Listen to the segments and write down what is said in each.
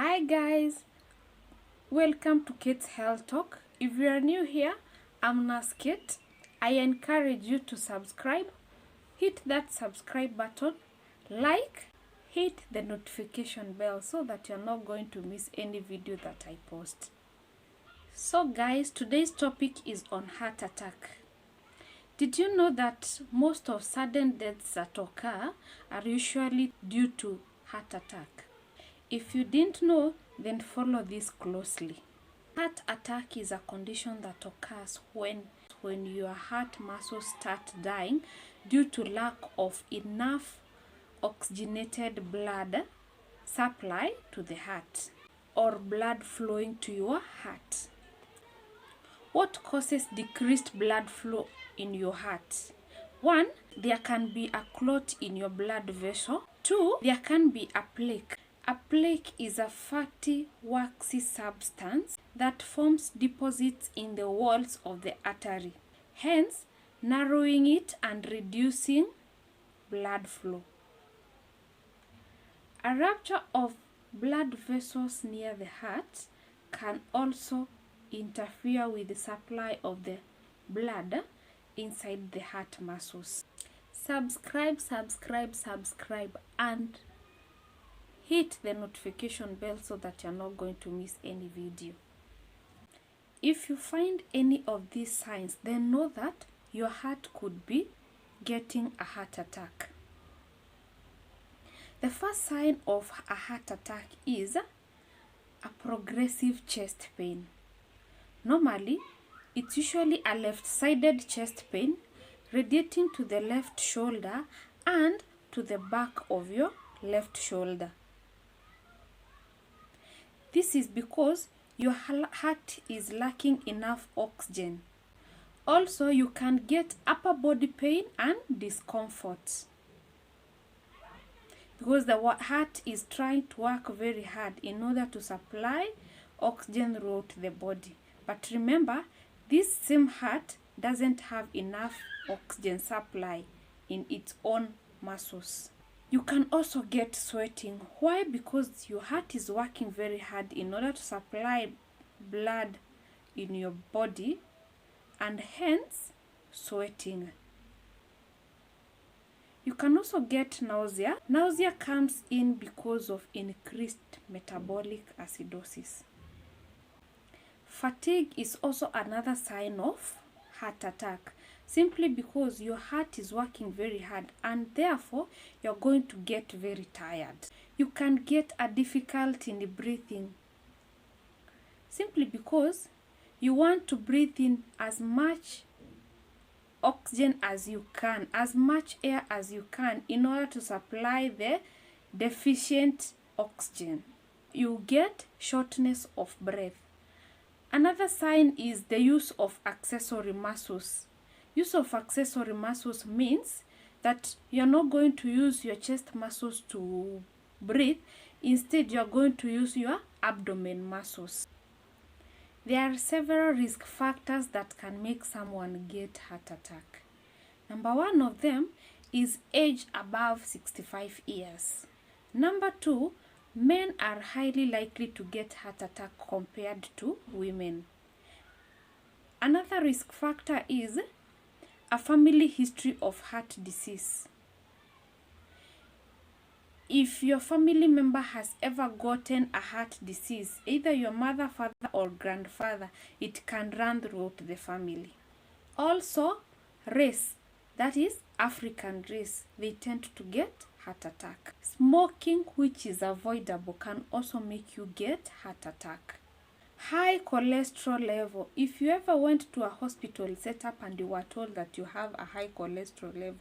Hi guys, welcome to Kate's Health Talk. If you are new here, I'm Nurse Kate. I encourage you to subscribe, hit that subscribe button, hit the notification bell so that you're not going to miss any video that I post. So guys, today's topic is on heart attack. Did you know that most of sudden deaths that occur are usually due to heart attack? If you didn't know, then follow this closely. Heart attack is a condition that occurs when your heart muscles start dying due to lack of enough oxygenated blood supply to the heart or blood flowing to your heart. What causes decreased blood flow in your heart? 1. There can be a clot in your blood vessel. 2. There can be a plaque. A plaque is a fatty, waxy substance that forms deposits in the walls of the artery, hence narrowing it and reducing blood flow. A rupture of blood vessels near the heart can also interfere with the supply of the blood inside the heart muscles. Subscribe, and hit the notification bell so that you're not going to miss any video. If you find any of these signs, then know that your heart could be getting a heart attack. The first sign of a heart attack is a progressive chest pain. Normally, it's usually a left-sided chest pain radiating to the left shoulder and to the back of your left shoulder. This is because your heart is lacking enough oxygen. Also, you can get upper body pain and discomfort because the heart is trying to work very hard in order to supply oxygen throughout the body. But remember, this same heart doesn't have enough oxygen supply in its own muscles. You can also get sweating. Why? Because your heart is working very hard in order to supply blood in your body and hence sweating. You can also get nausea. Nausea comes in because of increased metabolic acidosis. Fatigue is also another sign of heart attack, simply because your heart is working very hard and therefore you're going to get very tired. You can get a difficulty in breathing simply because you want to breathe in as much oxygen as you can, as much air as you can in order to supply the deficient oxygen. You get shortness of breath. Another sign is the use of accessory muscles. Use of accessory muscles means that you're not going to use your chest muscles to breathe. Instead, you're going to use your abdomen muscles. There are several risk factors that can make someone get heart attack. Number 1 of them is age above 65 years. Number 2, men are highly likely to get heart attack compared to women. Another risk factor is a family history of heart disease. If your family member has ever gotten a heart disease, either your mother, father, or grandfather, it can run throughout the family. Also, race, that is African race, they tend to get heart attack. Smoking, which is avoidable, can also make you get heart attack. High cholesterol level. If you ever went to a hospital setup and you were told that you have a high cholesterol level,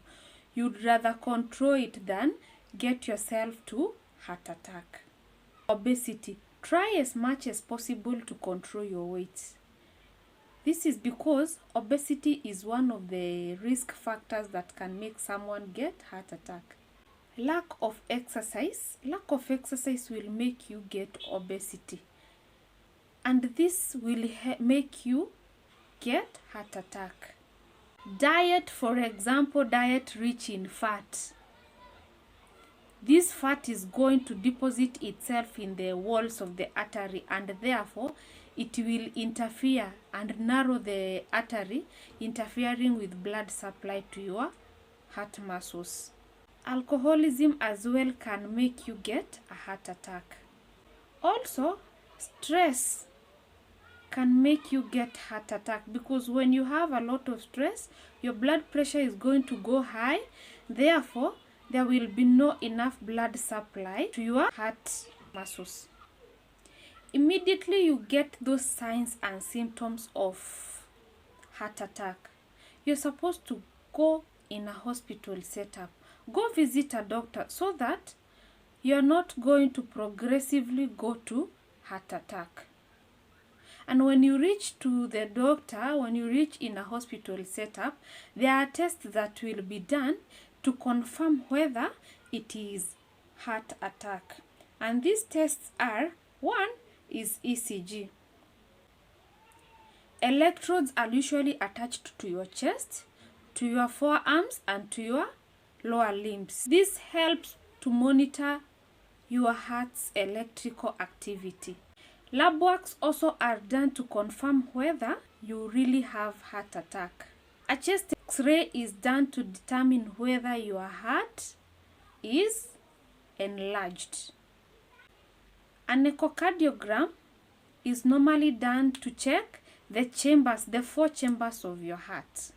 you'd rather control it than get yourself to heart attack. Obesity. Try as much as possible to control your weight. This is because obesity is one of the risk factors that can make someone get heart attack. Lack of exercise. Lack of exercise will make you get obesity. And this will make you get heart attack. Diet, for example, diet rich in fat. this fat is going to deposit itself in the walls of the artery, and therefore it will interfere and narrow the artery, interfering with blood supply to your heart muscles. Alcoholism as well can make you get a heart attack. Also, stress can make you get heart attack, because when you have a lot of stress, your blood pressure is going to go high. Therefore, there will be no enough blood supply to your heart muscles. Immediately you get those signs and symptoms of heart attack, you're supposed to go in a hospital setup. Go visit a doctor so that you're not going to progressively go to heart attack. And when you reach to the doctor, when you reach in a hospital setup, there are tests that will be done to confirm whether it is heart attack. And these tests are, one is ECG. Electrodes are usually attached to your chest, to your forearms, and to your lower limbs. This helps to monitor your heart's electrical activity. Lab works also are done to confirm whether you really have heart attack. A chest X-ray is done to determine whether your heart is enlarged. An echocardiogram is normally done to check the chambers, the 4 chambers of your heart.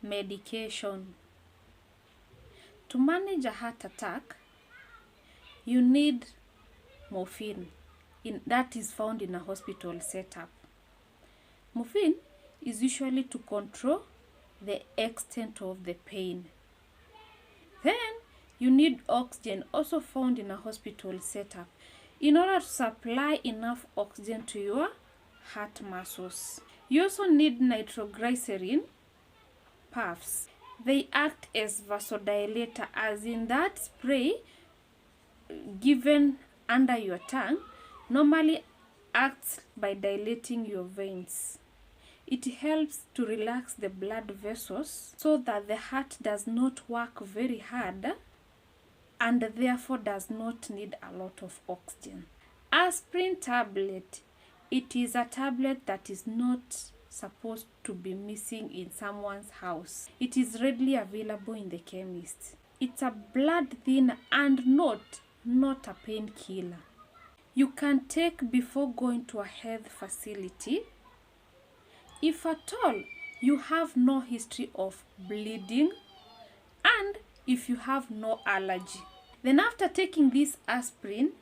Medication. To manage a heart attack, you need morphine. That is found in a hospital setup. Morphine is usually to control the extent of the pain. Then you need oxygen, also found in a hospital setup, in order to supply enough oxygen to your heart muscles. You also need nitroglycerin puffs. They act as vasodilator, as in that spray given under your tongue normally acts by dilating your veins. It helps to relax the blood vessels so that the heart does not work very hard and therefore does not need a lot of oxygen. Aspirin tablet. It is a tablet that is not supposed to be missing in someone's house. It is readily available in the chemist. It's a blood thinner and not a painkiller. You can take before going to a health facility if at all you have no history of bleeding and if you have no allergy. Then after taking this aspirin,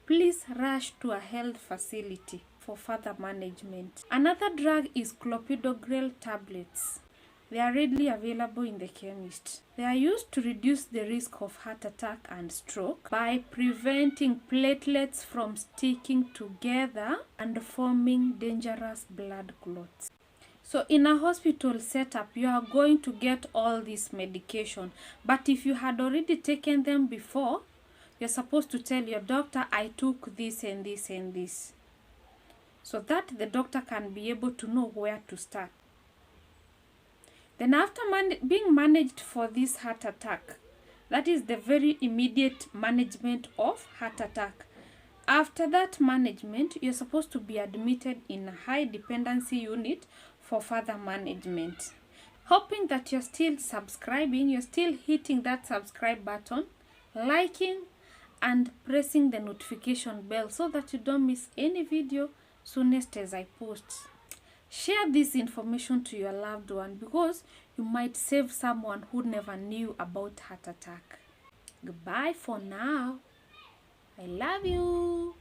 please rush to a health facility for further management. Another drug is clopidogrel tablets. They are readily available in the chemist. They are used to reduce the risk of heart attack and stroke by preventing platelets from sticking together and forming dangerous blood clots. So in a hospital setup, you are going to get all this medication. But if you had already taken them before, you're supposed to tell your doctor, I took this and this and this, so that the doctor can be able to know where to start. Then after being managed for this heart attack, that is the very immediate management of heart attack. After that management, you're supposed to be admitted in a high dependency unit for further management. Hoping that you're still subscribing, you're still hitting that subscribe button, liking and pressing the notification bell so that you don't miss any video soonest as I post. Share this information to your loved one because you might save someone who never knew about heart attack. Goodbye for now. I love you.